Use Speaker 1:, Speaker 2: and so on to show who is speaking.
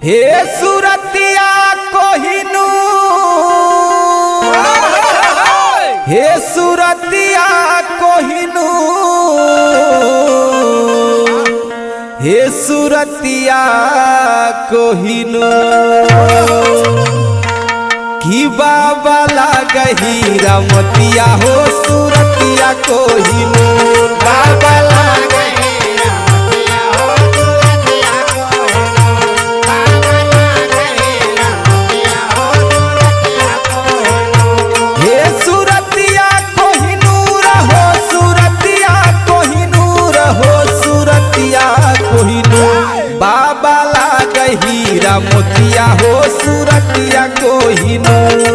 Speaker 1: हे सुरतिया कोहिनूर, हे सुरतिया कोहिनूर, हे सुरतिया कोहिनूर। कि बाबा लागही रमतिया हो सुरतिया कोहिनूर, बाबा लागही रमतिया हो सुरतिया कोहिनूर, बाबा लागही रमतिया हो सुरतिया कोहिनूर। हे सुरतिया कोहिनूर हो सुरतिया कोहिनूर हो सुरतिया कोहिनूर, बाबा लागही रमतिया हो सुरतिया कोहिनूर।